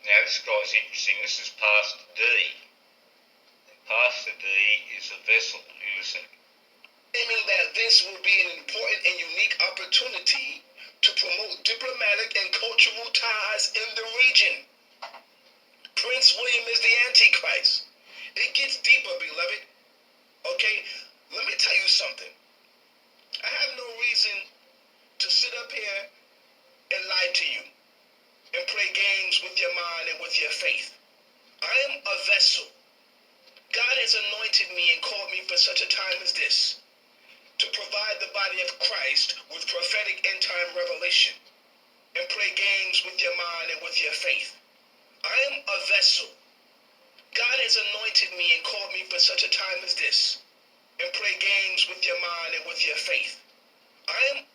Now this guy's interesting. This is Pastor D. And Pastor D is a vessel. You listen. Claiming that this will be an important and unique opportunity to promote diplomatic and cultural ties in the region. Prince William is the Antichrist. It gets deeper, beloved. Okay, let me tell you something. I have no reason to sit up here and lie to you and play games with your mind and with your faith. I am a vessel. God has anointed me and called me for such a time as this to provide the body of Christ with prophetic end-time revelation and play games with your mind and with your faith. I am a vessel. God has anointed me and called me for such a time as this and play games with your mind and with your faith. I am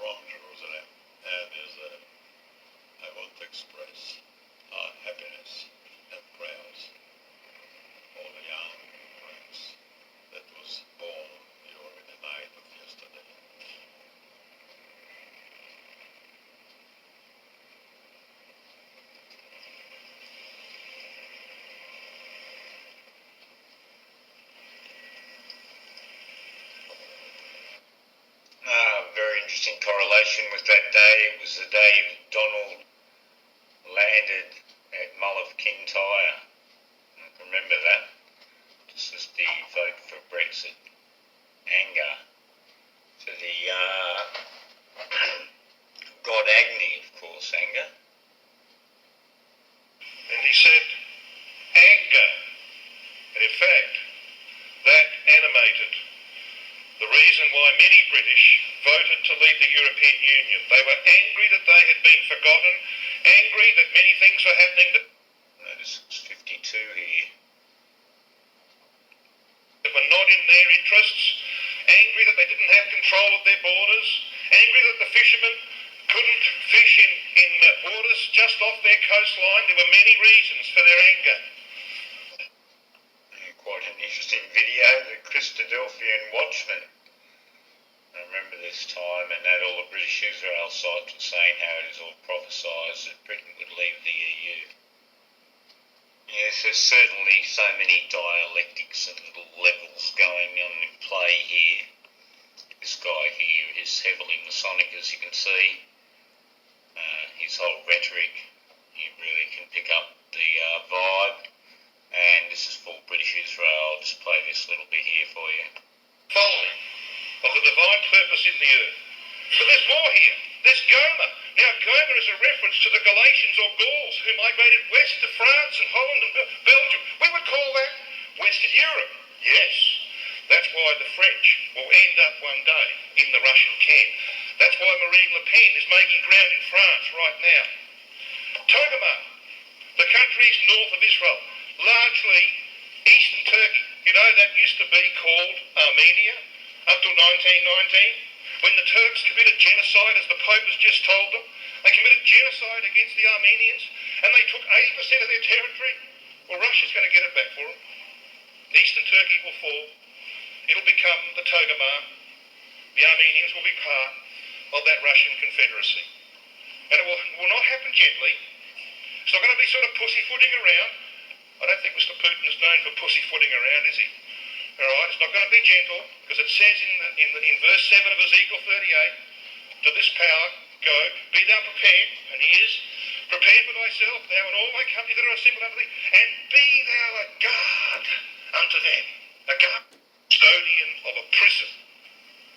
from Jerusalem, and I want to express our happiness and prayers for the young prince that was born during the night of yesterday. Very interesting correlation with that day. It was the day Donald landed at Kintyre. Remember that? This was the vote for Brexit. Anger to the God Agni, of course, anger. And he said, anger. And in fact, that animated the reason why many British voted to leave the European Union. They were angry that they had been forgotten, angry that many things were happening that Notice it's 52 here. were not in their interests, angry that they didn't have control of their borders, angry that the fishermen couldn't fish in waters just off their coastline. There were many reasons for their anger. Quite an interesting video, the Christadelphian Watchman. I remember this time, and that all the British Israel sites were saying how it is all prophesied that Britain would leave the EU. Yes, there's certainly so many dialectics and little levels going on in play here. This guy here is heavily Masonic, as you can see. His whole rhetoric, you really can pick up the vibe. And this is for British Israel. I'll just play this little bit here for you. Following of the divine purpose in the earth. But there's more here. There's Gomer. Now, Gomer is a reference to the Galatians or Gauls who migrated west to France and Holland and Belgium. We would call that Western Europe. Yes. That's why the French will end up one day in the Russian camp. That's why Marine Le Pen is making ground in France right now. Togarmah, the countries north of Israel, largely eastern Turkey. You know, that used to be called Armenia up till 1919, when the Turks committed genocide, as the Pope has just told them. They committed genocide against the Armenians, and they took 80% of their territory. Well, Russia's going to get it back for them. Eastern Turkey will fall. It'll become the Togarmah. The Armenians will be part of that Russian Confederacy. And it will not happen gently. It's not going to be sort of pussyfooting around. I don't think Mr. Putin is known for pussyfooting around, is he? All right, it's not going to be gentle, because it says in verse 7 of Ezekiel 38, to this power go, be thou prepared, and he is, prepared for thyself, thou and all thy company that are assembled unto thee, and be thou a guard unto them, a guard, custodian of a prison.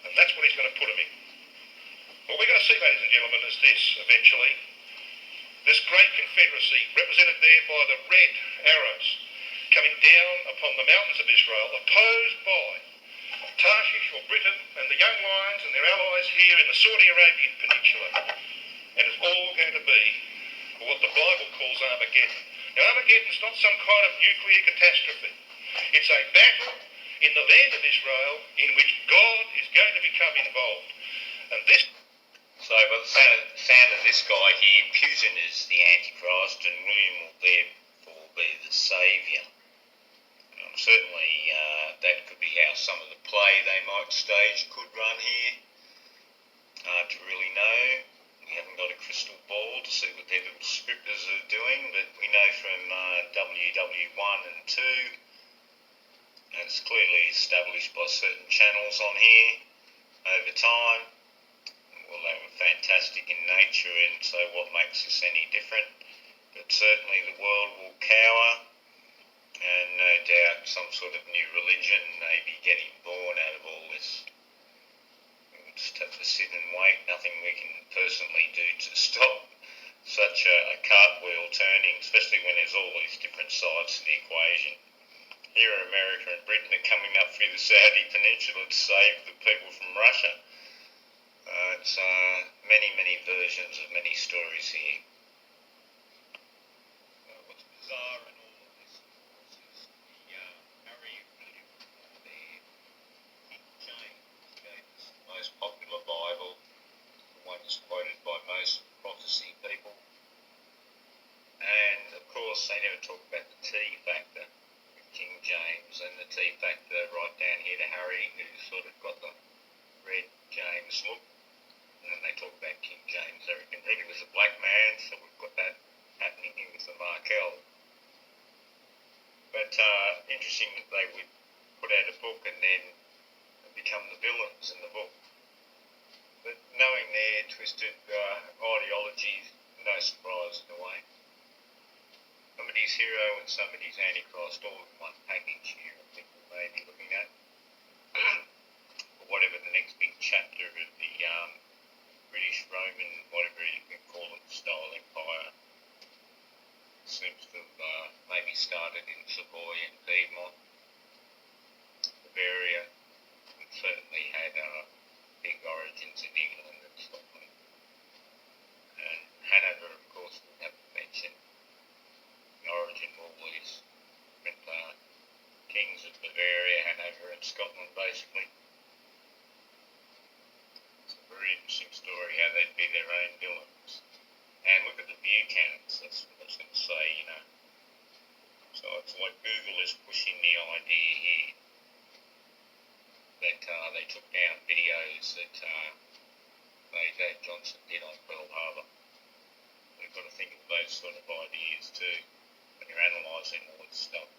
And that's what he's going to put them in. What we're going to see, ladies and gentlemen, is this, eventually. This great confederacy, represented there by the red arrows, coming down upon the mountains of Israel, opposed by Tarshish or Britain and the young lions and their allies here in the Saudi Arabian Peninsula. And it's all going to be what the Bible calls Armageddon. Now, Armageddon is not some kind of nuclear catastrophe. It's a battle in the land of Israel in which God is going to become involved. And this... So, by the sound of this guy here, Putin is the Antichrist and William will therefore be the saviour. Certainly that could be how some of the play they might stage could run here. Hard to really know. We haven't got a crystal ball. cool to see what their little scripters are doing, but we know from WW1 and 2, and it's clearly established by certain channels on here over time. Well, they were fantastic in nature, and so what makes us any different? But certainly the world will cower, and no doubt some sort of new religion may be getting born out of all this. We'll just have to sit and wait. Nothing we can personally do to stop such a cartwheel turning, especially when there's all these different sides to the equation. Here America and Britain are coming up through the Saudi Peninsula to save the people from Russia. It's many versions of many stories here. What's bizarre in all of this, of course, is the Harry William there, King James, gave us the most popular Bible, the one that's quoted by most prophecy people. And of course, they never talk about the T factor with King James, and the T factor right down here to Harry, who's sort of got the red James look. And then they talk about King James. They reckon he was a black man, so we've got that happening here with the Markel. But interesting that they would put out a book and then become the villains in the book. But knowing their twisted ideologies, no surprise in a way. Somebody's hero and somebody's antichrist, all in one package here, I think we may be looking at. Or whatever the next big chapter of the British, Roman, whatever you can call it, style empire seems to have maybe started in Savoy and Piedmont. Bavaria certainly had big origins in England and Scotland. And Hanover, of course, we have to mention the origin of all these different kings of Bavaria, Hanover and Scotland, basically. Very interesting story, how they'd be their own villains. And look at the view counts, that's what I was going to say, you know. So it's like Google is pushing the idea here that they took down videos that Dave Johnson did on Pearl Harbor. We've got to think of those sort of ideas too when you're analysing all this stuff.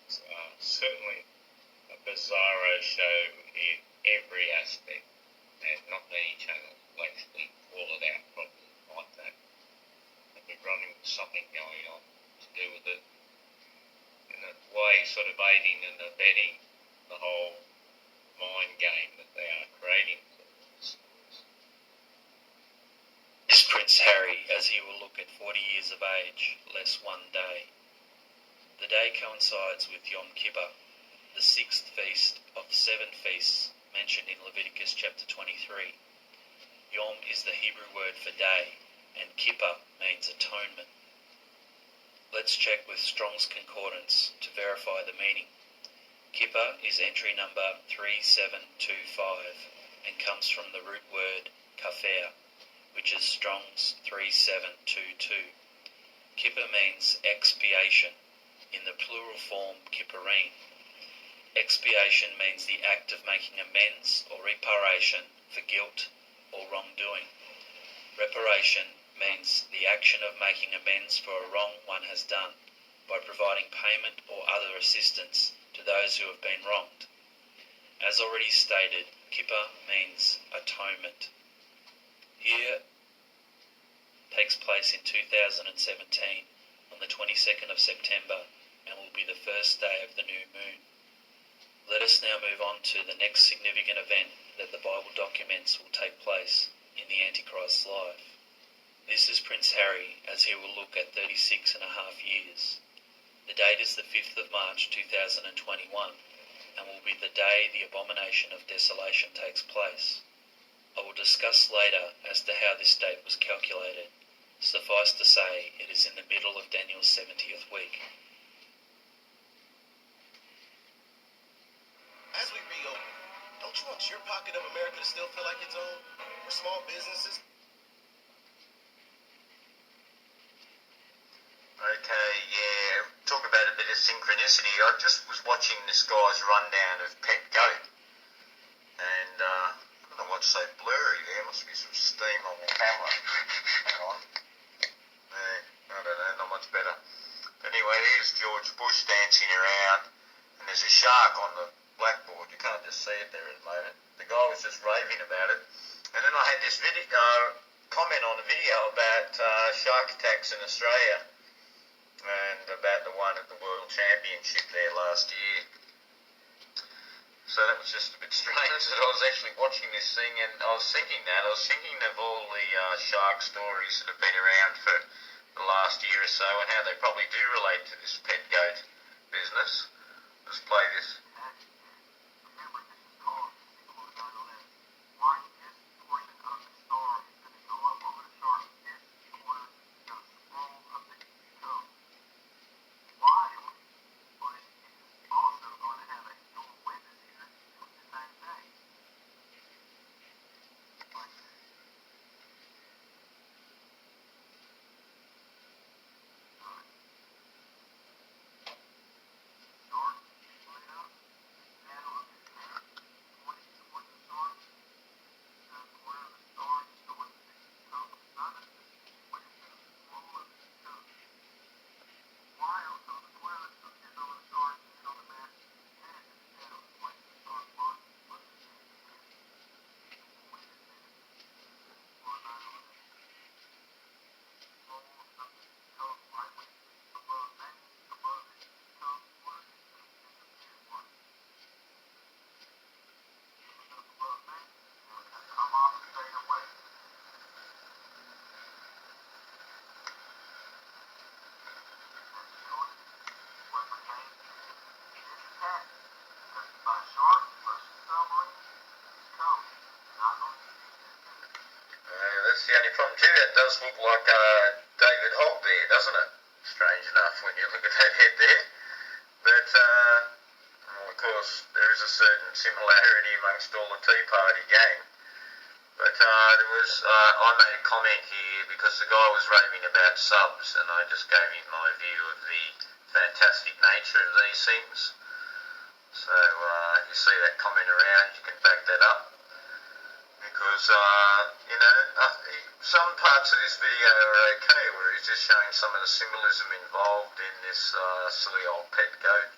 It's certainly a bizarro show in every aspect. And not many channels will actually call it out properly like that. And we're running with something going on to do with it, in a way sort of aiding and abetting the whole mind game that they are creating. Is Prince Harry, as he will look at 40 years of age, less one day. The day coincides with Yom Kippur, the sixth feast of 7 feasts mentioned in Leviticus chapter 23. Yom is the Hebrew word for day, and Kippur means atonement. Let's check with Strong's Concordance to verify the meaning. Kippur is entry number 3725 and comes from the root word kafer, which is Strong's 3722. Kippur means expiation, in the plural form kippurim. Expiation means the act of making amends or reparation for guilt or wrongdoing. Reparation means the action of making amends for a wrong one has done by providing payment or other assistance to those who have been wronged. As already stated, Kippur means atonement. Here takes place in 2017 on the 22nd of September and will be the first day of the new moon. Let us now move on to the next significant event that the Bible documents will take place in the Antichrist's life. This is Prince Harry, as he will look at 36 and a half years. The date is the 5th of March 2021 and will be the day the abomination of desolation takes place. I will discuss later as to how this date was calculated. Suffice to say, it is in the middle of Daniel's 70th week. As we reopen, don't you want your pocket of America to still feel like its own? For small businesses? Okay, yeah, talk about a bit of synchronicity. I just was watching this guy's rundown of Pet Goat, and I don't know what's so blurry there. Must be some steam on the camera. Hang on. can't just see it there at the moment. The guy was just raving about it. And then I had this comment on a video about shark attacks in Australia and about the one at the World Championship there last year. So that was just a bit strange that I was actually watching this thing, and I was thinking of all the shark stories that have been around for the last year or so and how they probably do relate to this pet goat business. Let's play this. That's the only problem too. That does look like David Hogg there, doesn't it? Strange enough when you look at that head there. But well, of course there is a certain similarity amongst all the Tea Party gang. But there was I made a comment here because the guy was raving about subs, and I just gave him my view of the fantastic nature of these things. So if you see that comment around, you can back that up. Because, some parts of this video are okay, where he's just showing some of the symbolism involved in this silly old pet goat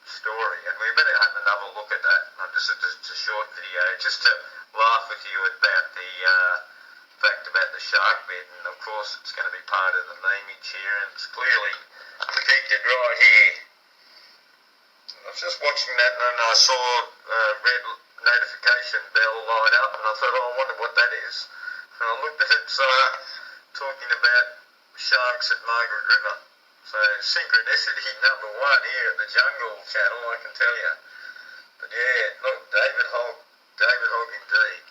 story. And we better have another look at that. It's a short video, just to laugh with you about the fact about the shark bit. And of course, it's going to be part of the memeage here, and it's clearly predicted right here. I was just watching that, and I saw red notification bell light up, and I thought, I wonder what that is. And I looked at it, talking about sharks at Margaret River. So synchronicity number one here at the Jungle Channel, I can tell you. But yeah, look, David Hogg indeed.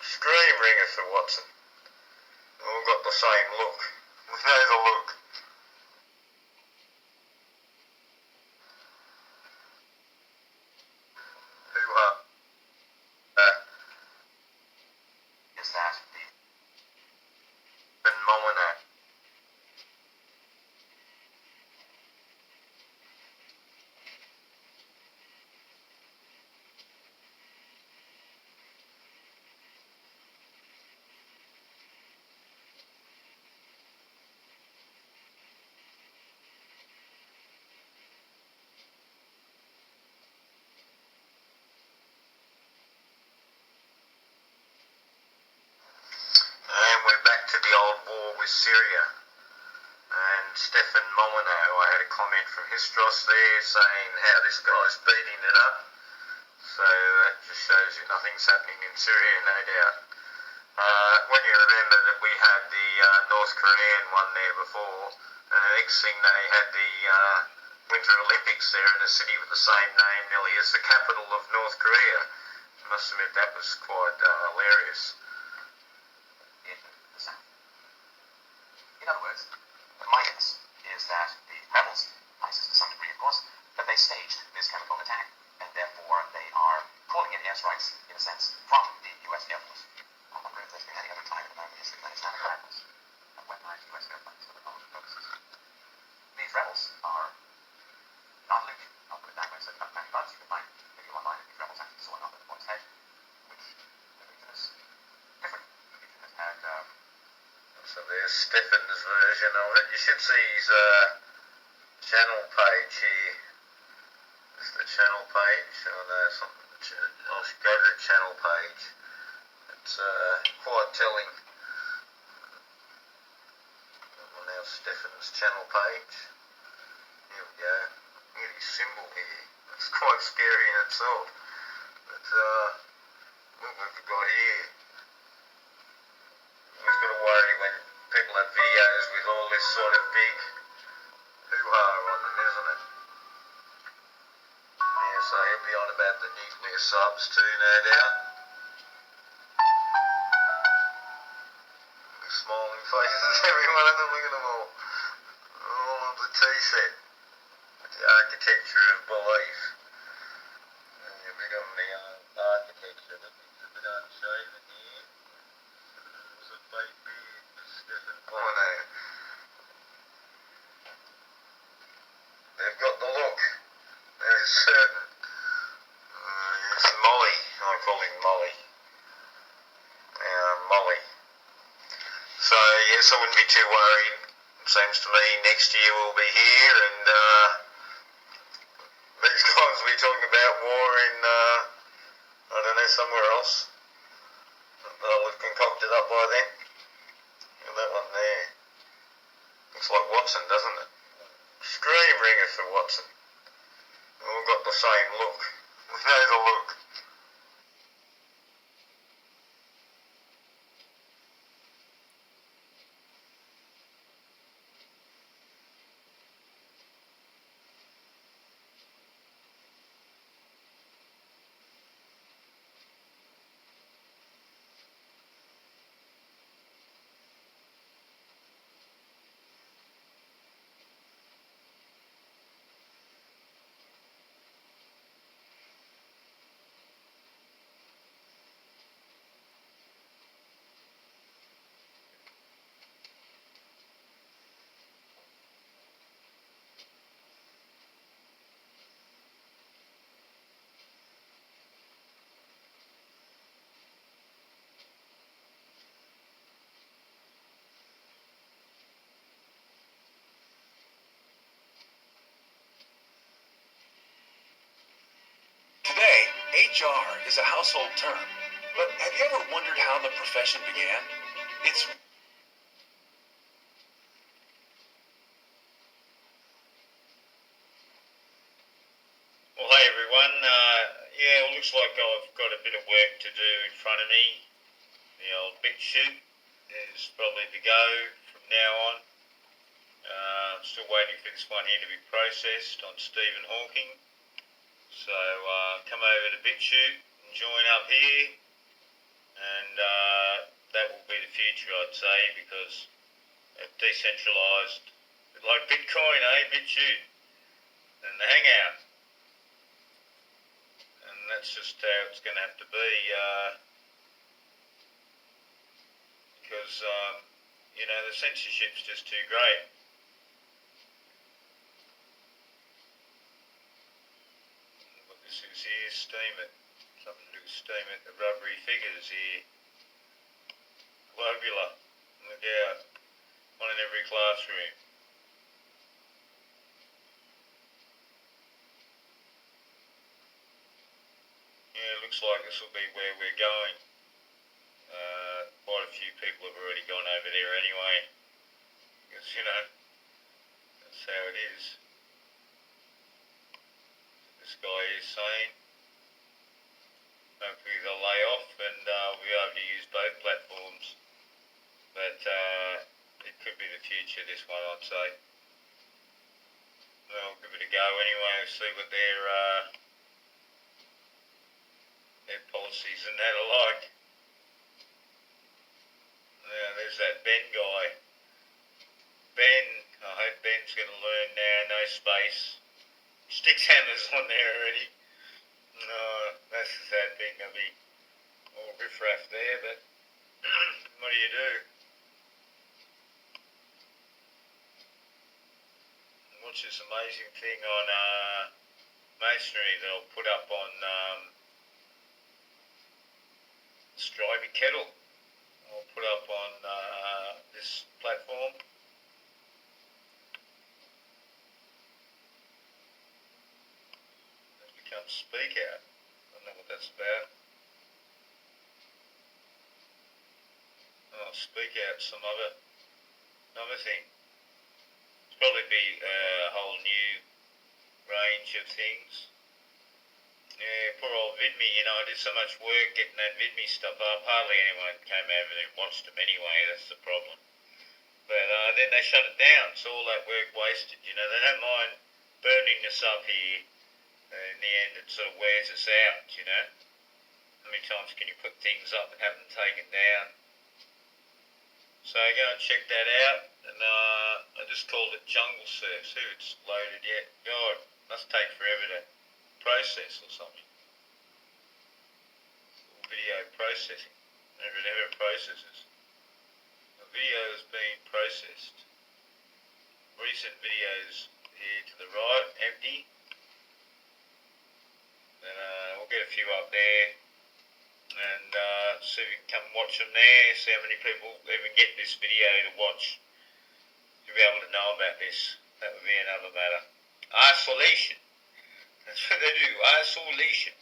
Scream ringer for Watson. We've all got the same look. We know the look. Who is that? And Molyneux. And we're back to the old war with Syria. And Stefan Molyneux, I had a comment from Histros there saying how this guy's beating it up. So that just shows you nothing's happening in Syria, no doubt. When you remember that we had the North Korean one there before, and the next thing they had the Winter Olympics there in a city with the same name nearly as the capital of North Korea. I must admit that was quite hilarious. In the south. In other words, my guess is that the rebels, ISIS to some degree of course, that they staged this chemical attack, and therefore they are calling in airstrikes, in a sense, from the U.S. Air Force. I wonder if there's been any other time in American history when it's not rebels that weaponized U.S. airplanes for their own purposes. These rebels are not elite. I'll put it that way, so cut back buds. You can find maybe online if these rebels actually saw an the boy's head, which the region is different. The region has had So there's Stefan's version of it. You should see his channel page here. This is the channel page. Oh no, it's not. I should go to the channel page. It's quite telling. Well, now Stefan's channel page. Here we go. Look at his symbol here. It's quite scary in itself. But what have we got here? We've got to worry when people have videos with all this sort of big hoo-ha on them, isn't it? Yeah, so he'll be on about the nuclear subs too, no doubt. Smiling faces, every one of them, look at them all. All of the T-set. The architecture of belief. And you're big on the architecture. The things a bit unshaven here. There's a fake beard for Stephen Porno. They've got the look. That is certain. Yes, Molly. I call him Molly. Molly. So, yes, I wouldn't be too worried. It seems to me next year we'll be here, and these guys will be talking about war in, I don't know, somewhere else. They'll have concocted up by then. And that one there. Looks like Watson, doesn't it? Scream ringer for Watson. We've all got the same look. We know the look. Today, HR is a household term, but have you ever wondered how the profession began? It's Well, hey everyone. Yeah, it looks like I've got a bit of work to do in front of me. The old bit shoot is probably the go from now on. I'm still waiting for this one here to be processed on Stephen Hawking. So come over to BitChute and join up here, and that will be the future, I'd say, because it's decentralised, like Bitcoin, BitChute, and the Hangout, and that's just how it's going to have to be, because you know, the censorship's just too great. This is here, Steam It. Something to do with Steam It. The rubbery figures here. Globular. Look out. One in every classroom. Yeah, it looks like this will be where we're going. Quite a few people have already gone over there anyway. Because, you know, that's how it is. This guy is saying. Hopefully they'll lay off and we'll be able to use both platforms. Could be the future, this one, I'd say. Well, give it a go anyway, see what their policies and that are like. Yeah, there's that Ben guy. Ben, I hope Ben's going to learn now, no space. Sticks hammers on there already. No, that's the sad thing, there'll be all riff-raff there, but what do you do? Watch this amazing thing on masonry that I'll put up on Strivey Kettle. I'll put up on this platform. It's become Speak Out. I don't know what that's about. Oh, Speak Out, some other thing. It's probably be a whole new range of things. Yeah, poor old VidMe, you know, I did so much work getting that VidMe stuff up. Hardly anyone came over and watched them anyway, that's the problem. But then they shut it down, so all that work wasted, you know. They don't mind burning us up here. In the end, it sort of wears us out, you know. How many times can you put things up and have them taken down? So go and check that out. And I just called it Jungle Surf. See if it's loaded yet. God, must take forever to process or something. Video processing. Never processes. The video is being processed. Recent videos here to the right, empty. And we'll get a few up there and see if we can come watch them there, see how many people even get this video to watch, to be able to know about this. That would be another matter. Isolation. That's what they do, isolation.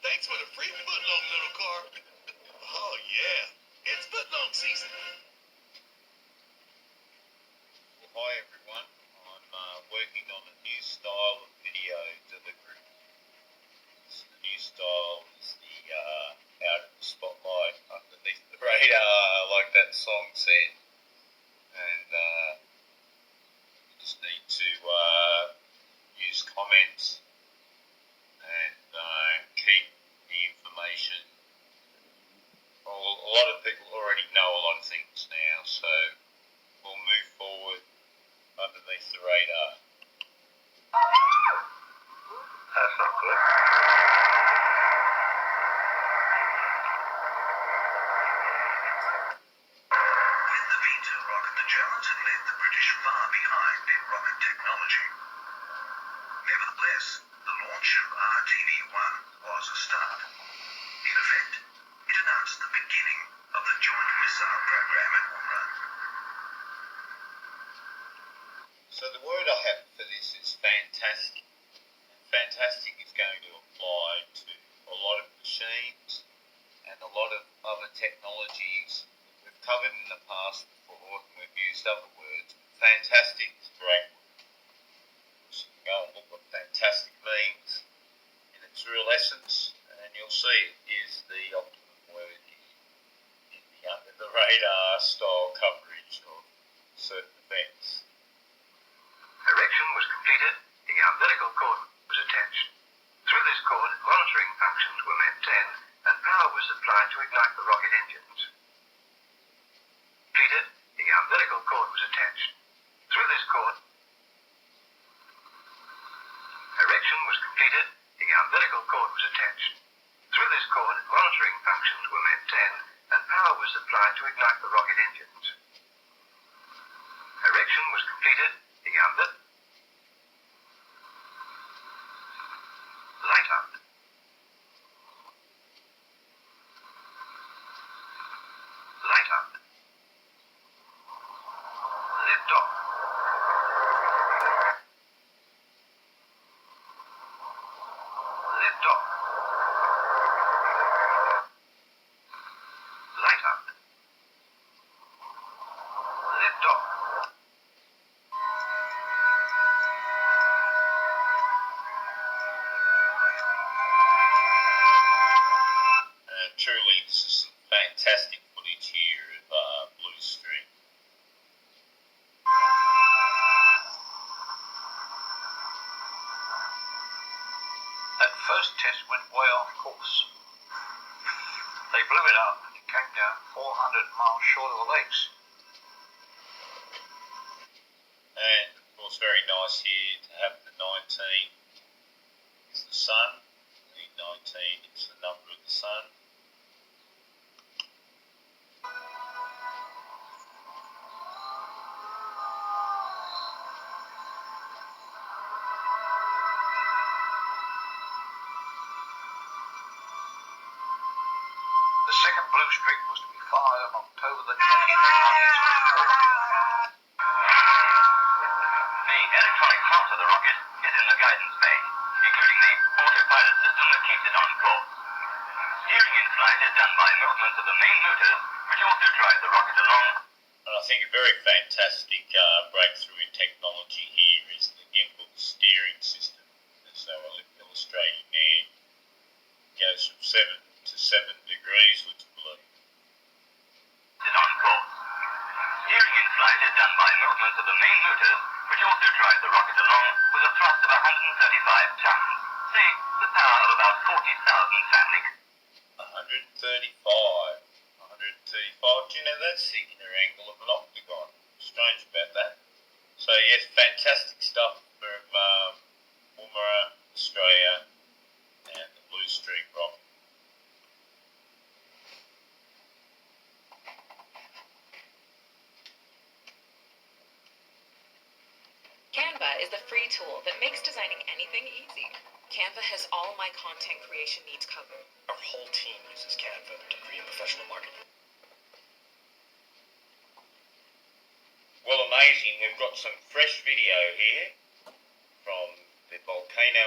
Thanks for the free footlong, little car. Oh, yeah. It's footlong season. Well, hi, everyone. I'm working on a new style of video delivery. The new style is the out of the spotlight, underneath the radar, like that song said. And you just need to use comments and keep the information. Well, a lot of people already know a lot of things now, so we'll move forward underneath the radar. That's not good. With the V2 rocket, the Germans had left the British far behind in rocket technology. Nevertheless, the launch of RTV-1 was a start. In effect, it announced the beginning of the joint missile program at Umran. So the word I have for this is fantastic. Fantastic is going to apply to a lot of machines and a lot of other technologies that we've covered in the past before, and we've used other words. Fantastic is a great word. So you can go and look what fantastic means in its real essence, and you'll see it is the optimum word in the under the radar style coverage of certain events. Erection was completed, the umbilical cord was attached. Through this cord, monitoring functions were maintained and power was supplied to ignite the rocket engines. Completed, the umbilical cord was attached. Through this cord, erection was completed, the umbilical cord was attached. Through this cord, monitoring functions were maintained and power was supplied to ignite the rocket engines. Erection was completed, the light up. Light up. Lift off. Lift off. Light up. Lift off. first test went way off course. They blew it up and it came down 400 miles short of the lakes. And of course, very nice here to have the 19 is the sun. The 19 is the number of the sun. The second blue streak was to be fired on October the 20th of 1964. The electronic heart of the rocket is in the guidance bay, including the autopilot system that keeps it on course. Steering in flight is done by movements of the main motors, which also drive the rocket along. And I think a very fantastic breakthrough in technology here is the gimbal steering system. As they were illustrating there, it goes from 7 to 7 degrees, which is blue. Is on course. Steering in flight is done by movements of the main motors, which also drive the rocket along with a thrust of 135 tons, say the power of about 40,000 family. 135. 135. Do you know that's the inner angle of an octagon? Strange about that. So yes, fantastic stuff from Woomera, Australia, and the Blue Streak rocket. Canva is the free tool that makes designing anything easy. Canva has all my content creation needs covered. Our whole team uses Canva to create professional marketing. Well, amazing. We've got some fresh video here from the volcano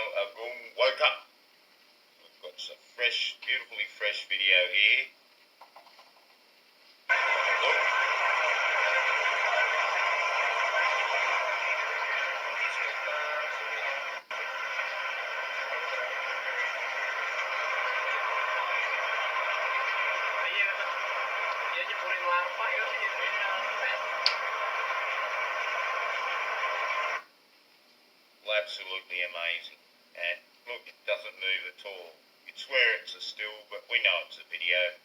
Woka. We've got some fresh, beautifully fresh video here. Look. Absolutely amazing, and look, it doesn't move at all. You'd swear it's a still, but we know it's a video.